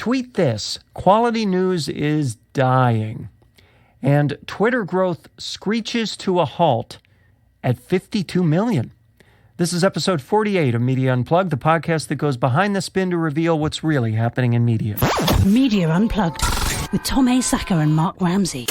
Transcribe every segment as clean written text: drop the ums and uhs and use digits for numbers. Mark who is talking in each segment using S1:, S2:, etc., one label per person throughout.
S1: tweet this: quality news is dying. And Twitter growth screeches to a halt at 52 million. This is episode 48 of Media Unplugged, the podcast that goes behind the spin to reveal what's really happening in media.
S2: Media Unplugged with Tom Asacker and Mark Ramsey.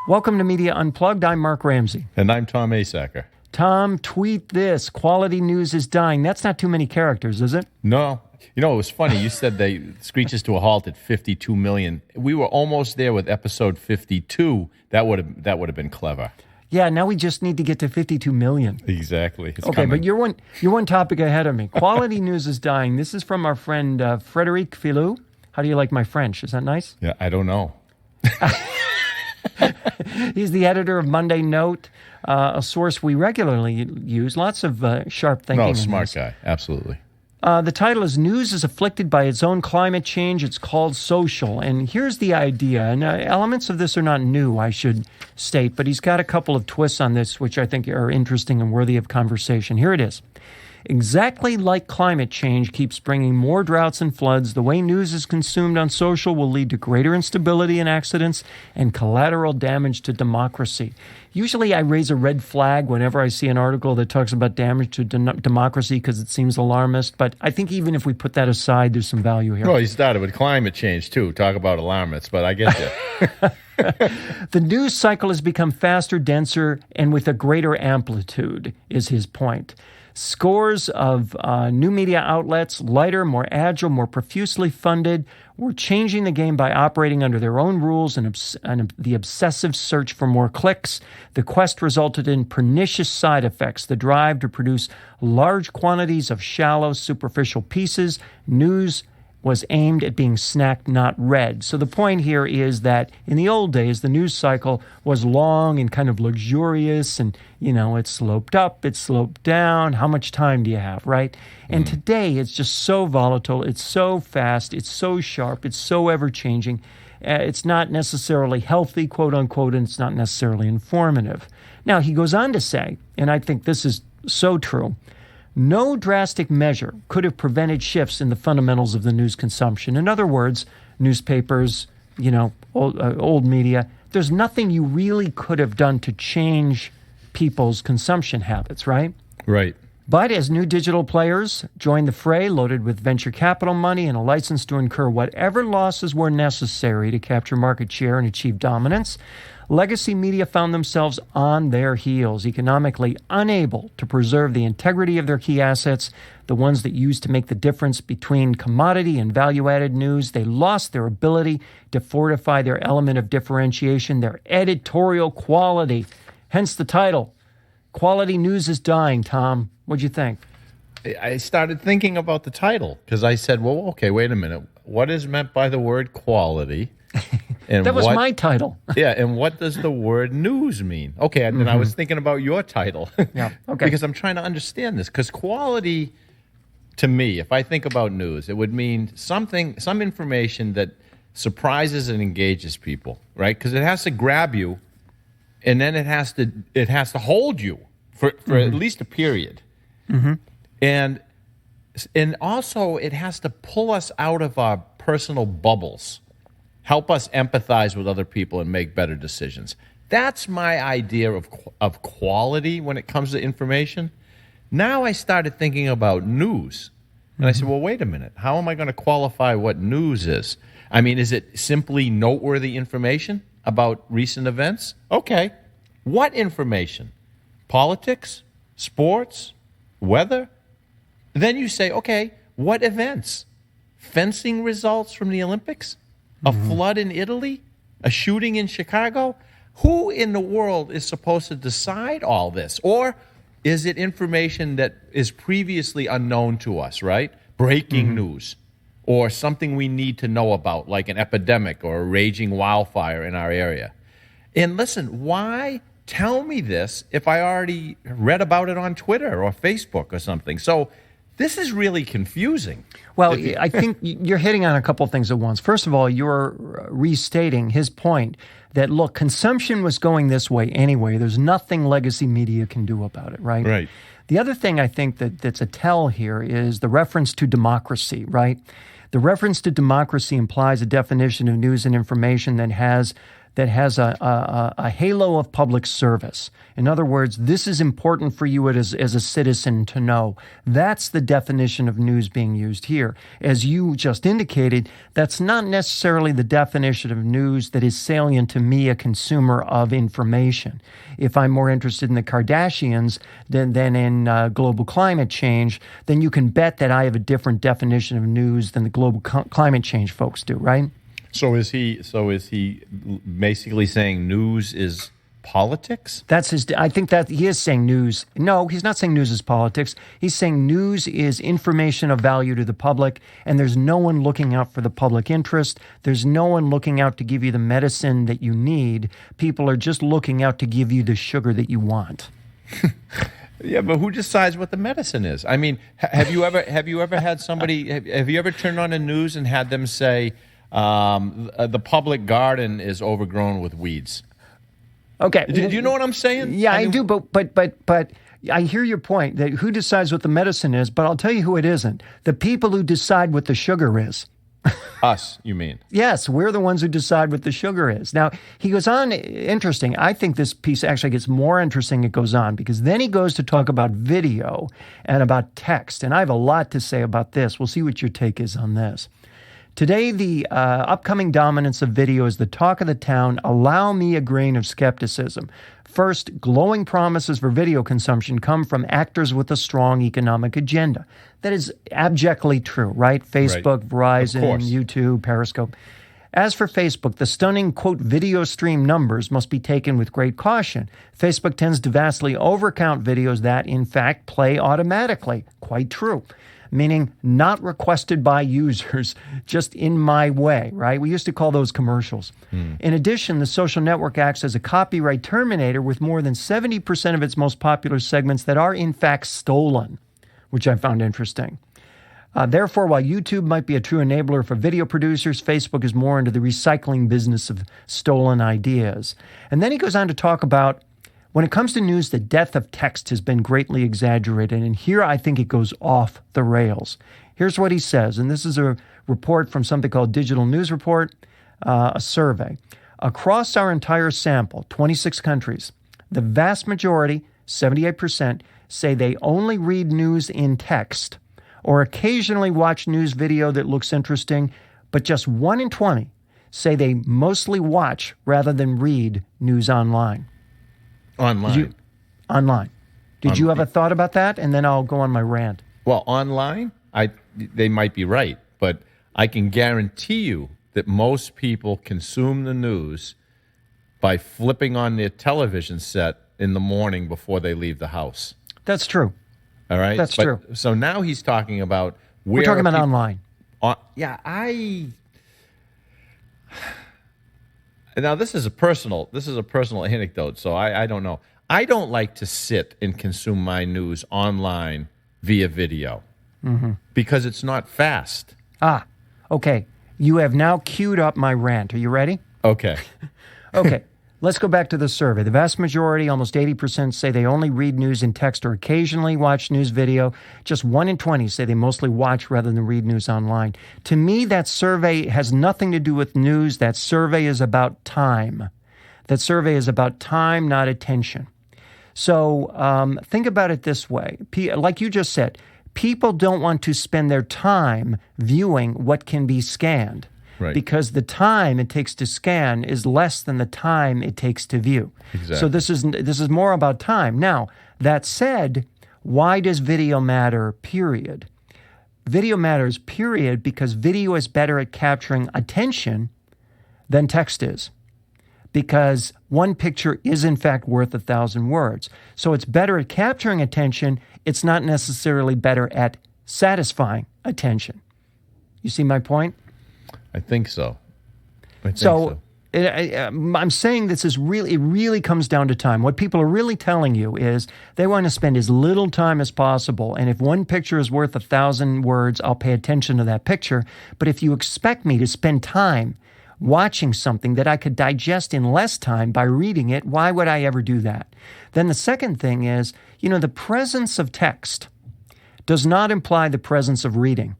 S1: Welcome to Media Unplugged. I'm Mark Ramsey.
S3: And I'm Tom Asacker.
S1: Tom, tweet this: quality news is dying. That's not too many characters, is it?
S3: No. You know, it was funny. You said they screeches to a halt at 52 million. We were almost there with episode 52. That would have been clever.
S1: Yeah, now we just need to get to 52 million.
S3: Exactly. It's
S1: okay,
S3: coming.
S1: But you're one topic ahead of me. Quality news is dying. This is from our friend Frédéric Filou. How do you like my French? Is that nice?
S3: Yeah, I don't know.
S1: He's the editor of Monday Note, a source we regularly use. Lots of sharp thinking.
S3: No, smart guy. Absolutely.
S1: The title is News is Afflicted by Its Own Climate Change. It's called Social. And here's the idea. And elements of this are not new, I should state, but he's got a couple of twists on this, which I think are interesting and worthy of conversation. Here it is. Exactly like climate change keeps bringing more droughts and floods, the way news is consumed on social will lead to greater instability and accidents and collateral damage to democracy. Usually I raise a red flag whenever I see an article that talks about damage to democracy because it seems alarmist, but I think even if we put that aside, there's some value here.
S3: Well, he started with climate change, too. Talk about alarmists, but I get you.
S1: The news cycle has become faster, denser, and with a greater amplitude, is his point. Scores of new media outlets, lighter, more agile, more profusely funded, were changing the game by operating under their own rules and the obsessive search for more clicks. The quest resulted in pernicious side effects, the drive to produce large quantities of shallow, superficial pieces. News was aimed at being snacked, not read. So the point here is that in the old days, the news cycle was long and kind of luxurious and, it sloped up, it sloped down. How much time do you have, right? And today, it's just so volatile, it's so fast, it's so sharp, it's so ever-changing. It's not necessarily healthy, quote unquote, and it's not necessarily informative. Now, he goes on to say, and I think this is so true, no drastic measure could have prevented shifts in the fundamentals of the news consumption. In other words, newspapers, old media, there's nothing you really could have done to change people's consumption habits, right?
S3: Right.
S1: But as new digital players joined the fray, loaded with venture capital money and a license to incur whatever losses were necessary to capture market share and achieve dominance, legacy media found themselves on their heels, economically unable to preserve the integrity of their key assets, the ones that used to make the difference between commodity and value-added news. They lost their ability to fortify their element of differentiation, their editorial quality. Hence the title, Quality News is Dying. Tom, what'd you think?
S3: I started thinking about the title because I said, well, okay, wait a minute. What is meant by the word quality? And
S1: that was my title.
S3: Yeah, and what does the word news mean? Okay, and then I was thinking about your title.
S1: Yeah, okay.
S3: Because I'm trying to understand this. Because quality, to me, if I think about news, it would mean some information that surprises and engages people, right? Because it has to grab you, and then it has to hold you for at least a period. Mm-hmm. And also it has to pull us out of our personal bubbles. Help us empathize with other people and make better decisions. That's my idea of quality when it comes to information. Now I started thinking about news. And I said, well, wait a minute. How am I going to qualify what news is? I mean, is it simply noteworthy information about recent events? Okay. What information? Politics? Sports? Weather? Then you say, okay, what events? Fencing results from the Olympics? A flood in Italy? A shooting in Chicago? Who in the world is supposed to decide all this? Or is it information that is previously unknown to us, right? Breaking news. Or something we need to know about, like an epidemic or a raging wildfire in our area. And listen, why tell me this if I already read about it on Twitter or Facebook or something? So this is really confusing.
S1: Well, I think you're hitting on a couple of things at once. First of all, you're restating his point that, look, consumption was going this way anyway. There's nothing legacy media can do about it, right?
S3: Right.
S1: The other thing I think that's a tell here is the reference to democracy, right? The reference to democracy implies a definition of news and information that has a halo of public service. In other words, this is important for you as a citizen to know. That's the definition of news being used here. As you just indicated, that's not necessarily the definition of news that is salient to me, a consumer of information. If I'm more interested in the Kardashians than in global climate change, then you can bet that I have a different definition of news than the global climate change folks do, right?
S3: So is he basically saying news is politics?
S1: I think that he is saying news. No, he's not saying news is politics. He's saying news is information of value to the public, and there's no one looking out for the public interest. There's no one looking out to give you the medicine that you need. People are just looking out to give you the sugar that you want.
S3: Yeah, but who decides what the medicine is? I mean, have you ever had somebody? Have you ever turned on the news and had them say, the public garden is overgrown with weeds?
S1: Okay.
S3: Do you know what I'm saying?
S1: Yeah, I do, but I hear your point that who decides what the medicine is, but I'll tell you who it isn't. The people who decide what the sugar is.
S3: Us, you mean?
S1: Yes, we're the ones who decide what the sugar is. Now, he goes on, interesting. I think this piece actually gets more interesting as it goes on, because then he goes to talk about video and about text. And I have a lot to say about this. We'll see what your take is on this. Today, the upcoming dominance of video is the talk of the town. Allow me a grain of skepticism. First, glowing promises for video consumption come from actors with a strong economic agenda. That is abjectly true, right? Facebook, Verizon, YouTube, Periscope. As for Facebook, the stunning, quote, video stream numbers must be taken with great caution. Facebook tends to vastly overcount videos that, in fact, play automatically. Quite true. Meaning not requested by users, just in my way, right? We used to call those commercials. In addition, the social network acts as a copyright terminator with more than 70% of its most popular segments that are, in fact, stolen, which I found interesting. Therefore, while YouTube might be a true enabler for video producers, Facebook is more into the recycling business of stolen ideas. And then he goes on to talk about, when it comes to news, the death of text has been greatly exaggerated, and here I think it goes off the rails. Here's what he says, and this is a report from something called Digital News Report, a survey. Across our entire sample, 26 countries, the vast majority, 78%, say they only read news in text or occasionally watch news video that looks interesting, but just 1 in 20 say they mostly watch rather than read news online. Online. Did you have a thought about that? And then I'll go on my rant.
S3: Well, online, they might be right, but I can guarantee you that most people consume the news by flipping on their television set in the morning before they leave the house. That's
S1: true.
S3: All right?
S1: That's true.
S3: So now he's talking about where...
S1: We're talking about online.
S3: Now, this is a personal anecdote, so I don't know. I don't like to sit and consume my news online via video because it's not fast.
S1: Okay. You have now queued up my rant. Are you ready?
S3: Okay.
S1: Okay. Let's go back to the survey. The vast majority, almost 80%, say they only read news in text or occasionally watch news video. Just 1 in 20 say they mostly watch rather than read news online. To me, that survey has nothing to do with news. That survey is about time. That survey is about time, not attention. So think about it this way. Like you just said, people don't want to spend their time viewing what can be scanned.
S3: Right.
S1: Because the time it takes to scan is less than the time it takes to view.
S3: Exactly.
S1: So this is more about time. Now, that said, why does video matter, period? Video matters, period, because video is better at capturing attention than text is. Because one picture is, in fact, worth 1,000 words. So it's better at capturing attention. It's not necessarily better at satisfying attention. You see my point?
S3: I think so. I'm
S1: saying this is really, it really comes down to time. What people are really telling you is they want to spend as little time as possible. And if one picture is worth 1,000 words, I'll pay attention to that picture. But if you expect me to spend time watching something that I could digest in less time by reading it, why would I ever do that? Then the second thing is, the presence of text does not imply the presence of reading.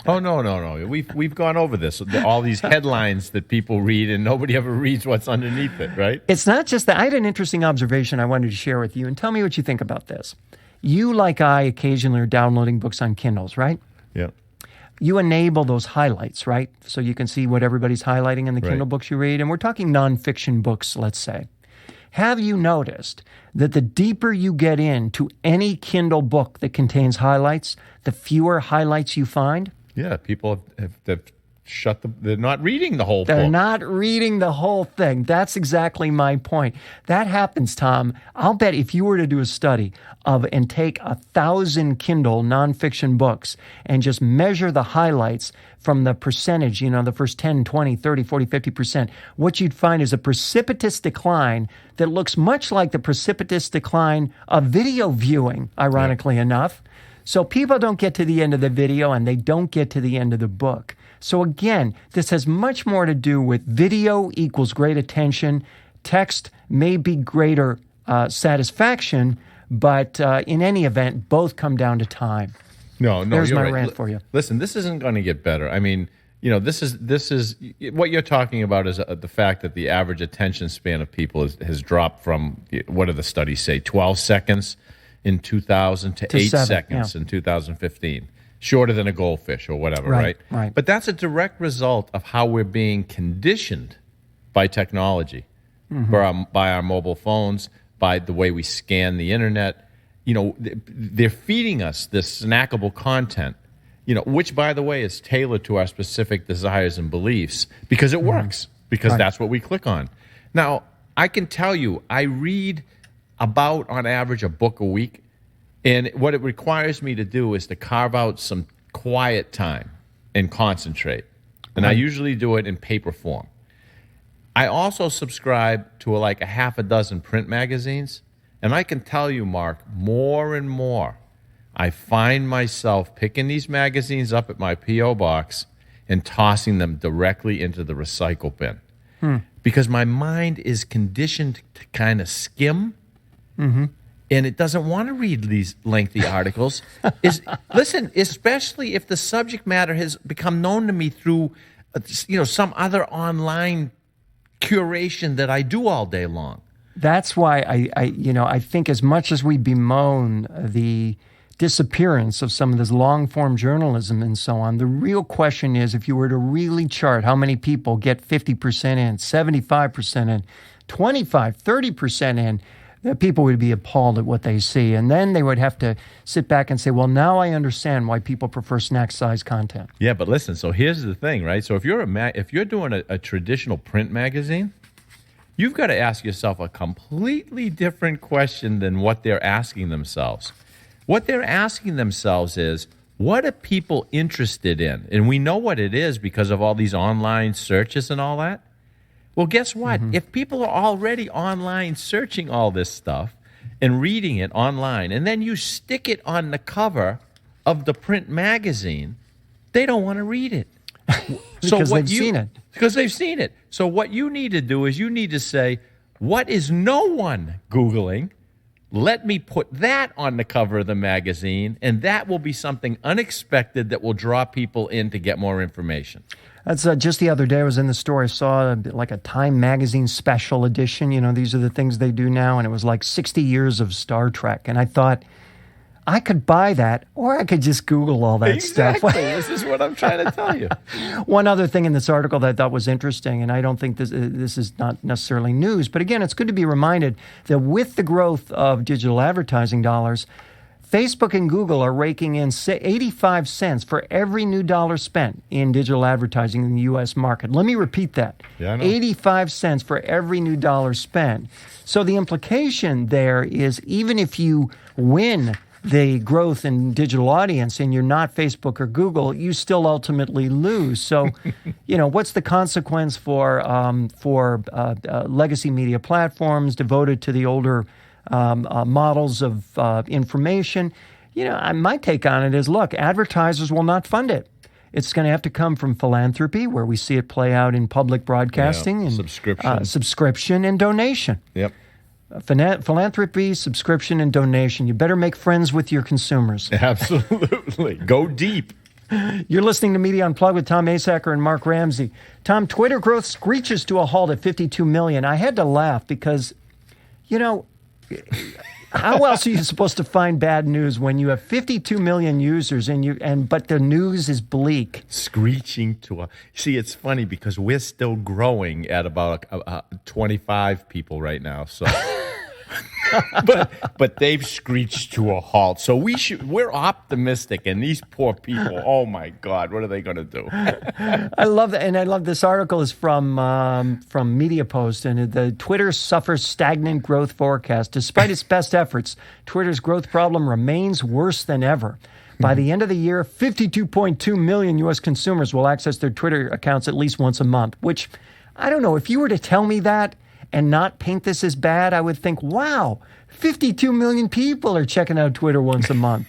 S3: Oh, no. We've gone over this. All these headlines that people read and nobody ever reads what's underneath it, right?
S1: It's not just that. I had an interesting observation I wanted to share with you, and tell me what you think about this. You, like I, occasionally are downloading books on Kindles, right?
S3: Yeah.
S1: You enable those highlights, right? So you can see what everybody's highlighting in the Kindle books you read. And we're talking nonfiction books, let's say. Have you noticed that the deeper you get into any Kindle book that contains highlights, the fewer highlights you find?
S3: Yeah, people have they're not reading the whole
S1: They're
S3: book.
S1: not reading the whole thing. That's exactly my point. That happens, Tom. I'll bet if you were to do a study and take 1,000 Kindle nonfiction books and just measure the highlights from the percentage, the first 10, 20, 30, 40, 50%, what you'd find is a precipitous decline that looks much like the precipitous decline of video viewing, ironically enough. So people don't get to the end of the video and they don't get to the end of the book. So again, this has much more to do with video equals great attention. Text may be greater satisfaction, but in any event, both come down to time.
S3: No,
S1: There's
S3: you're
S1: my
S3: right.
S1: rant for you.
S3: Listen, this isn't going to get better. I mean, this is what you're talking about is the fact that the average attention span of people has dropped from, what do the studies say, 12 seconds in 2000 to 8 seconds in 2015. Shorter than a goldfish or whatever, right?
S1: Right.
S3: But that's a direct result of how we're being conditioned by technology, by our mobile phones, by the way we scan the internet. They're feeding us this snackable content, which, by the way, is tailored to our specific desires and beliefs because it works, because that's what we click on. Now, I can tell you, I read about, on average, a book a week. And what it requires me to do is to carve out some quiet time and concentrate. And I usually do it in paper form. I also subscribe to like a half a dozen print magazines. And I can tell you, Mark, more and more, I find myself picking these magazines up at my P.O. box and tossing them directly into the recycle bin. Because my mind is conditioned to kind of skim. And it doesn't want to read these lengthy articles. Listen, especially if the subject matter has become known to me through, some other online curation that I do all day long.
S1: That's why I think as much as we bemoan the disappearance of some of this long-form journalism and so on, the real question is if you were to really chart how many people get 50% in, 75% in, 25, 30% in, that people would be appalled at what they see. And then they would have to sit back and say, well, now I understand why people prefer snack-sized content. Yeah,
S3: but listen, so here's the thing, right? So if you're doing a traditional print magazine, you've got to ask yourself a completely different question than what they're asking themselves. What they're asking themselves is, what are people interested in? And we know what it is because of all these online searches and all that. Well, guess what? If people are already online searching all this stuff and reading it online, and then you stick it on the cover of the print magazine, they don't want to read it.
S1: Because they've seen it.
S3: Because they've seen it. So what you need to do is you need to say, what is no one Googling? Let me put that on the cover of the magazine, and that will be something unexpected that will draw people in to get more information.
S1: That's just the other day I was in the store. I saw like a Time magazine special edition. These are the things they do now. And it was like 60 years of Star Trek. And I thought, I could buy that or I could just Google all that stuff.
S3: Exactly. This is what I'm trying to tell you.
S1: One other thing in this article that I thought was interesting, and I don't think this is not necessarily news, but again, it's good to be reminded that with the growth of digital advertising dollars, Facebook and Google are raking in 85 cents for every new dollar spent in digital advertising in the U.S. market. Let me repeat that.
S3: Yeah, I know.
S1: 85 cents for every new dollar spent. So the implication there is even if you win the growth in digital audience and you're not Facebook or Google, you still ultimately lose. So, what's the consequence for legacy media platforms devoted to the older models of information? My take on it is, look, advertisers will not fund it. It's going to have to come from philanthropy, where we see it play out in public broadcasting and subscription and donation.
S3: Yep.
S1: Philanthropy, subscription, and donation. You better make friends with your consumers.
S3: Absolutely. Go deep.
S1: You're listening to Media Unplugged with Tom Asacker and Mark Ramsey. Tom, Twitter growth screeches to a halt at 52 million. I had to laugh because, how else are you supposed to find bad news when you have 52 million users but the news is bleak?
S3: Screeching to a... See, it's funny because we're still growing at about 25 people right now, so... but they've screeched to a halt. So we're optimistic, and these poor people, oh my God, what are they going to do?
S1: I love that, and I love this article is from Media Post, and the Twitter suffers stagnant growth forecast. Despite its best efforts, Twitter's growth problem remains worse than ever. By the end of the year, 52.2 million U.S. consumers will access their Twitter accounts at least once a month, which, I don't know, if you were to tell me that, and not paint this as bad, I would think, wow, 52 million people are checking out Twitter once a month.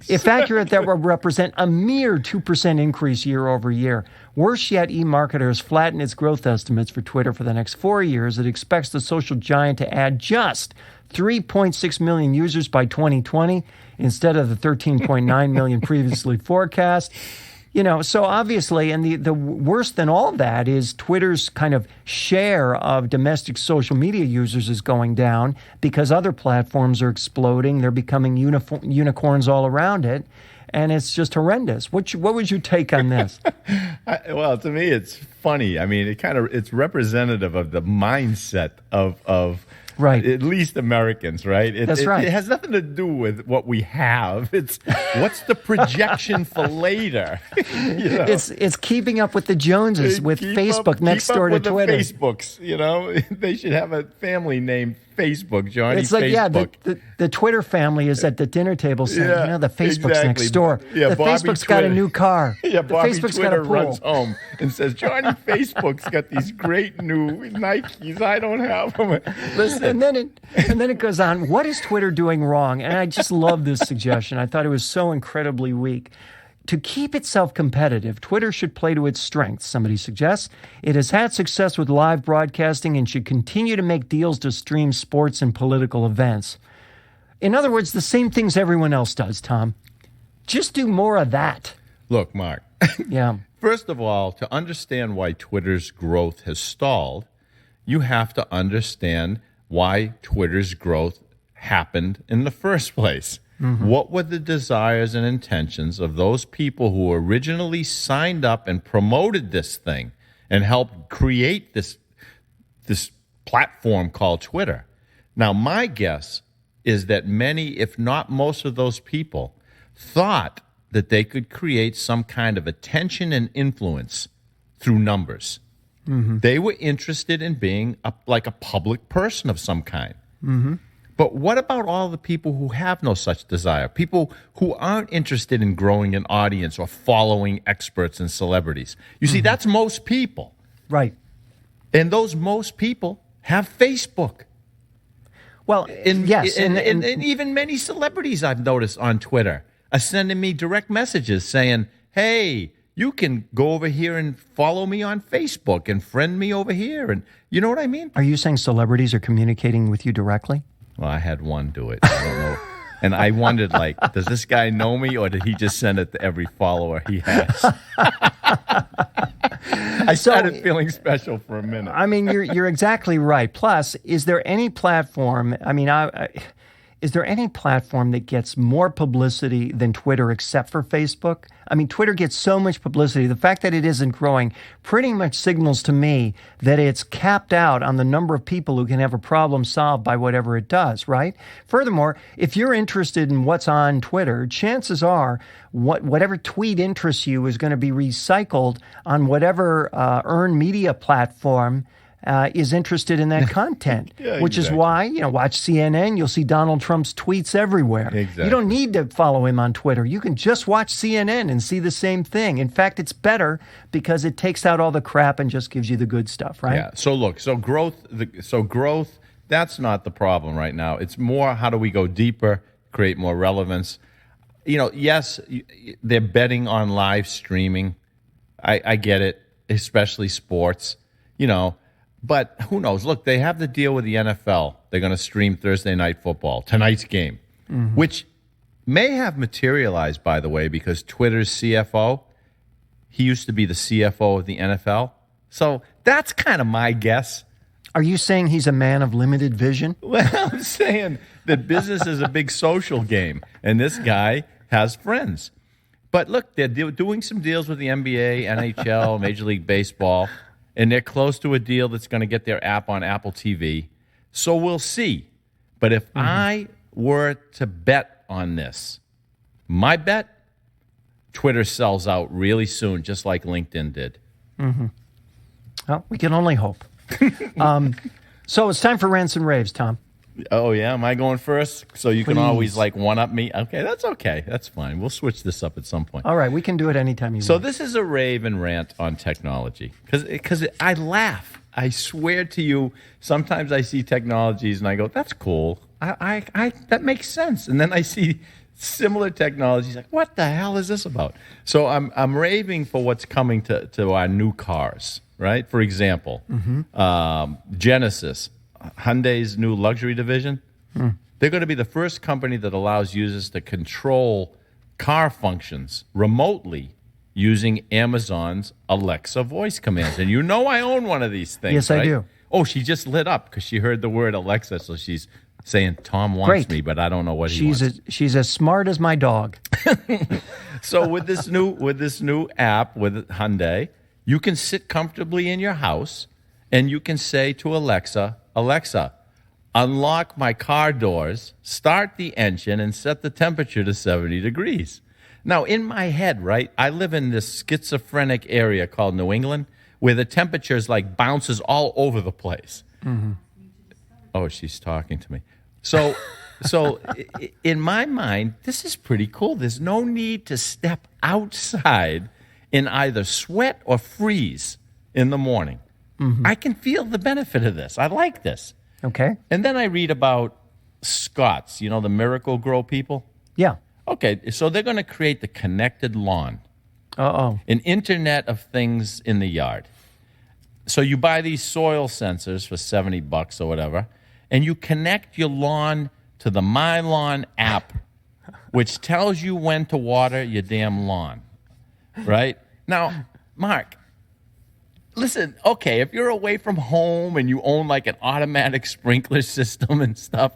S1: If accurate, that would represent a mere 2% increase year over year. Worse yet, eMarketer has flattened its growth estimates for Twitter for the next 4 years. It expects the social giant to add just 3.6 million users by 2020 instead of the 13.9 million previously forecast. So obviously, and the worse than all that is Twitter's kind of share of domestic social media users is going down because other platforms are exploding. They're becoming unicorns all around it, and it's just horrendous. What would you take on this?
S3: Well, to me, it's funny. I mean, it's representative of the mindset of
S1: right.
S3: At least Americans, right?
S1: That's right.
S3: It has nothing to do with what we have. It's what's the projection for later?
S1: It's keeping up with the Joneses with Facebook next door to Twitter.
S3: The Facebooks, they should have a family named Facebook, Johnny.
S1: It's like,
S3: Facebook.
S1: the Twitter family is at the dinner table saying, the Facebook's
S3: exactly.
S1: next door.
S3: Yeah,
S1: the
S3: Bobby
S1: Facebook's
S3: Twitter.
S1: got a new car.
S3: Yeah,
S1: the
S3: Bobby
S1: Facebook's
S3: Twitter
S1: got a pool.
S3: runs home and says, Johnny Facebook's got these great new Nikes. I don't have them. Listen.
S1: And then it goes on, what is Twitter doing wrong? And I just love this suggestion. I thought it was so incredibly weak. To keep itself competitive, Twitter should play to its strengths, somebody suggests. It has had success with live broadcasting and should continue to make deals to stream sports and political events. In other words, the same things everyone else does, Tom. Just do more of that.
S3: Look, Mark.
S1: Yeah.
S3: First of all, to understand why Twitter's growth has stalled, you have to understand why Twitter's growth happened in the first place. Mm-hmm. What were the desires and intentions of those people who originally signed up and promoted this thing and helped create this platform called Twitter? Now, my guess is that many, if not most of those people, thought that they could create some kind of attention and influence through numbers. Mm-hmm. They were interested in being like a public person of some kind. Mm-hmm. But what about all the people who have no such desire? People who aren't interested in growing an audience or following experts and celebrities. You see, that's most people.
S1: Right.
S3: And those most people have Facebook.
S1: Well, yes.
S3: And even many celebrities I've noticed on Twitter are sending me direct messages saying, hey, you can go over here and follow me on Facebook and friend me over here. And you know what I mean?
S1: Are you saying celebrities are communicating with you directly?
S3: Well, I had one do it. I don't know. And I wondered, does this guy know me, or did he just send it to every follower he has? I started feeling special for a minute.
S1: I mean, you're exactly right. Plus, is there any platform? I mean, is there any platform that gets more publicity than Twitter except for Facebook? I mean, Twitter gets so much publicity. The fact that it isn't growing pretty much signals to me that it's capped out on the number of people who can have a problem solved by whatever it does, right? Furthermore, if you're interested in what's on Twitter, chances are whatever tweet interests you is going to be recycled on whatever earned media platform is interested in that content, which is why, watch CNN, you'll see Donald Trump's tweets everywhere.
S3: Exactly.
S1: You don't need to follow him on Twitter. You can just watch CNN and see the same thing. In fact, it's better because it takes out all the crap and just gives you the good stuff, right?
S3: Yeah. So look, growth, that's not the problem right now. It's more how do we go deeper, create more relevance. Yes, they're betting on live streaming. I get it, especially sports, But who knows? Look, they have the deal with the NFL. They're going to stream Thursday Night Football, tonight's game, which may have materialized, by the way, because Twitter's CFO, he used to be the CFO of the NFL. So that's kind of my guess.
S1: Are you saying he's a man of limited vision?
S3: Well, I'm saying that business is a big social game, and this guy has friends. But look, they're doing some deals with the NBA, NHL, Major League Baseball, and they're close to a deal that's going to get their app on Apple TV. So we'll see. But if I were to bet on this, my bet, Twitter sells out really soon, just like LinkedIn did.
S1: Well, we can only hope. So it's time for Rants and Raves, Tom.
S3: Oh, yeah? Am I going first? So you can always, one-up me? Okay, that's okay. That's fine. We'll switch this up at some point.
S1: All right, we can do it anytime you want.
S3: So this is a rave and rant on technology. Because I laugh. I swear to you, sometimes I see technologies and I go, that's cool. That makes sense. And then I see similar technologies, like, what the hell is this about? So I'm raving for what's coming to our new cars, right? For example, Genesis, Hyundai's new luxury division, they're going to be the first company that allows users to control car functions remotely using Amazon's Alexa voice commands. And you know I own one of these things,
S1: Yes,
S3: right?
S1: I do.
S3: Oh, she just lit up because she heard the word Alexa, so she's saying Tom wants
S1: Great.
S3: me, but I don't know what he wants.
S1: She's as smart as my dog.
S3: So with this new app with Hyundai, you can sit comfortably in your house and you can say to Alexa, unlock my car doors, start the engine, and set the temperature to 70 degrees. Now, in my head, right, I live in this schizophrenic area called New England where the temperature is like bounces all over the place. Oh, she's talking to me. So in my mind, this is pretty cool. There's no need to step outside in either sweat or freeze in the morning. I can feel the benefit of this. I like this.
S1: Okay.
S3: And then I read about Scott's, the Miracle Grow people.
S1: Yeah.
S3: Okay, so they're going to create the connected lawn.
S1: Uh-oh.
S3: An internet of things in the yard. So you buy these soil sensors for $70 or whatever, and you connect your lawn to the My Lawn app, which tells you when to water your damn lawn, right? Now, Mark, listen, okay, if you're away from home and you own like an automatic sprinkler system and stuff,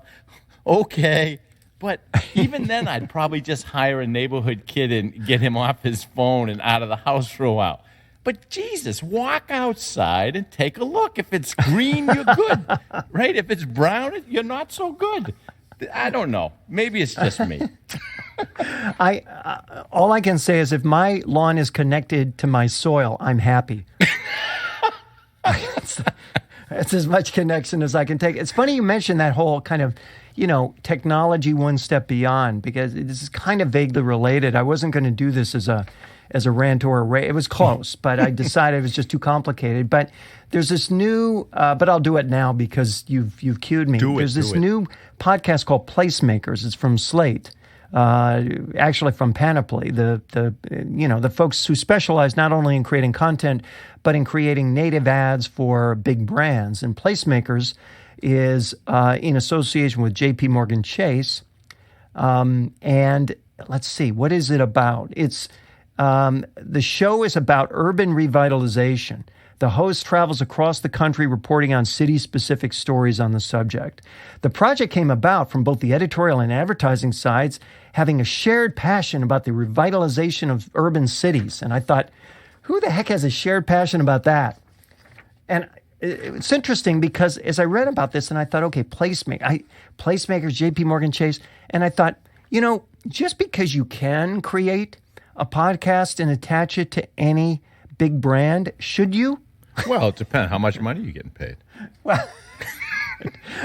S3: okay. But even then, I'd probably just hire a neighborhood kid and get him off his phone and out of the house for a while. But Jesus, walk outside and take a look. If it's green, you're good, right? If it's brown, you're not so good. I don't know. Maybe it's just me.
S1: All I can say is if my lawn is connected to my soil, I'm happy. That's as much connection as I can take. It's funny you mentioned that whole kind of, technology one step beyond, because this is kind of vaguely related. I wasn't going to do this as a rant or a rave. It was close, but I decided it was just too complicated. But there's this new, but I'll do it now because you've cued me. There's this new podcast called Placemakers. It's from Slate, actually from Panoply, the folks who specialize not only in creating content, but in creating native ads for big brands. And Placemakers is in association with J.P. Morgan Chase. And let's see, what is it about? It's the show is about urban revitalization. The host travels across the country reporting on city-specific stories on the subject. The project came about from both the editorial and advertising sides having a shared passion about the revitalization of urban cities. And I thought, who the heck has a shared passion about that? And it's interesting because as I read about this and I thought, okay, Placemakers, JP Morgan Chase, and I thought, just because you can create a podcast and attach it to any big brand, should you?
S3: Well, it depends. How much money are you getting paid?
S1: Well,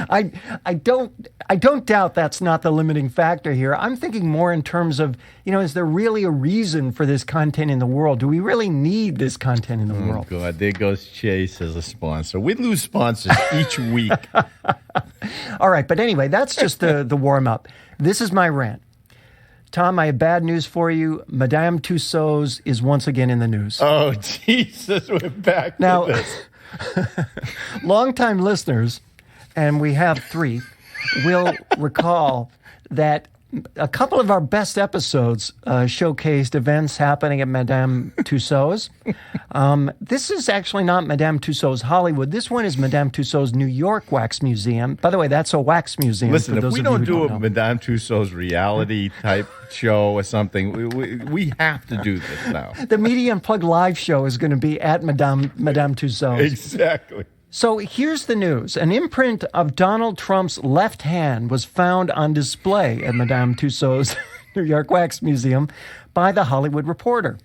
S1: I don't doubt that's not the limiting factor here. I'm thinking more in terms of, is there really a reason for this content in the world? Do we really need this content in the world?
S3: Oh, God. There goes Chase as a sponsor. We lose sponsors each week.
S1: All right. But anyway, that's just the warm-up. This is my rant. Tom, I have bad news for you. Madame Tussauds is once again in the news.
S3: Oh, Jesus. We're back
S1: now,
S3: to this.
S1: Longtime listeners, and we have 3, will recall that a couple of our best episodes showcased events happening at Madame Tussauds. This is actually not Madame Tussauds Hollywood. This one is Madame Tussauds New York Wax Museum. By the way, that's a wax museum.
S3: Listen, if we don't do a Madame Tussauds reality type show or something, we have to do this now.
S1: The Media Unplugged live show is going to be at Madame Tussauds.
S3: Exactly.
S1: So here's the news. An imprint of Donald Trump's left hand was found on display at Madame Tussauds New York Wax Museum by The Hollywood Reporter.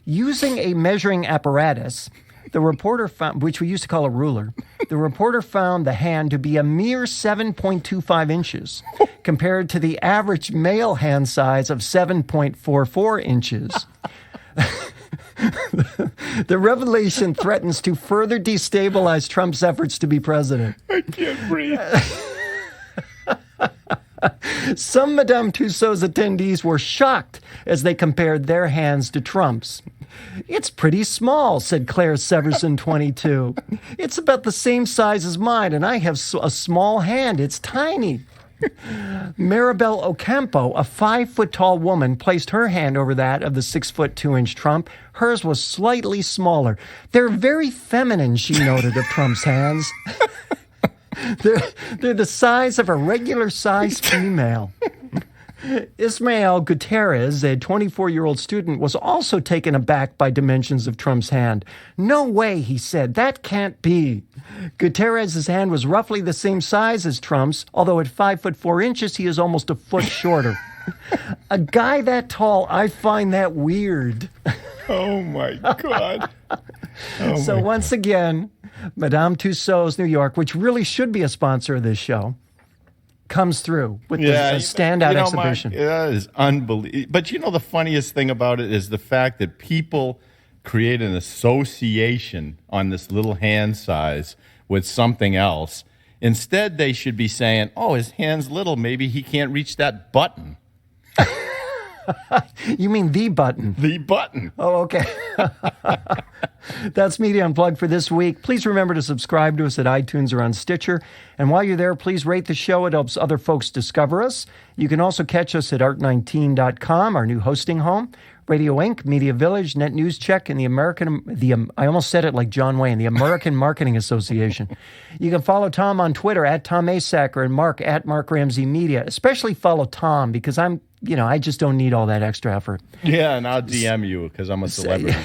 S1: Using a measuring apparatus, the reporter found, which we used to call a ruler, the reporter found the hand to be a mere 7.25 inches compared to the average male hand size of 7.44 inches. The revelation threatens to further destabilize Trump's efforts to be president.
S3: I can't breathe.
S1: Some Madame Tussauds attendees were shocked as they compared their hands to Trump's. "It's pretty small," said Claire Severson, 22. "It's about the same size as mine, and I have a small hand. It's tiny." Maribel Ocampo, a 5-foot-tall woman, placed her hand over that of the 6-foot-2-inch Trump. Hers was slightly smaller. "They're very feminine," she noted of Trump's hands. They're the size of a regular-sized female. Ismael Gutierrez, a 24-year-old student, was also taken aback by dimensions of Trump's hand. "No way," he said. "That can't be." Gutierrez's hand was roughly the same size as Trump's, although at 5'4" he is almost a foot shorter. A guy that tall, I find that weird.
S3: Oh, my God.
S1: So once again, Madame Tussauds New York, which really should be a sponsor of this show, comes through with a standout exhibition.
S3: That is unbelievable. But the funniest thing about it is the fact that people create an association on this little hand size with something else. Instead, they should be saying, "Oh, his hand's little. Maybe he can't reach that button."
S1: You mean the button?
S3: The button.
S1: Oh, okay. That's Media Unplugged for this week. Please remember to subscribe to us at iTunes or on Stitcher. And while you're there, please rate the show. It helps other folks discover us. You can also catch us at art19.com, our new hosting home, Radio Inc., Media Village, Net News Check, and I almost said it like John Wayne, the American Marketing Association. You can follow Tom on Twitter at Tom Asacker and Mark at Mark Ramsey Media. Especially follow Tom because I just don't need all that extra effort.
S3: Yeah, and I'll DM you because I'm a celebrity.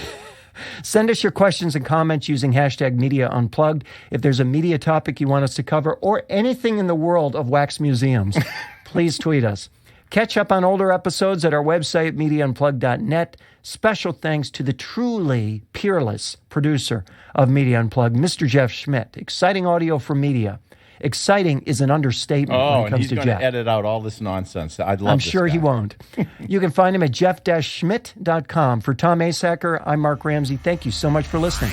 S1: Send us your questions and comments using hashtag Media Unplugged. If there's a media topic you want us to cover or anything in the world of wax museums, please tweet us. Catch up on older episodes at our website, MediaUnplugged.net. Special thanks to the truly peerless producer of Media Unplugged, Mr. Jeff Schmidt. Exciting audio for media. Exciting is an understatement when it comes to Jeff.
S3: Oh, and he's going to edit out all this nonsense. I'd love
S1: I'm
S3: this
S1: sure
S3: guy.
S1: he won't. You can find him at jeff-schmidt.com. For Tom Asacker, I'm Mark Ramsey. Thank you so much for listening.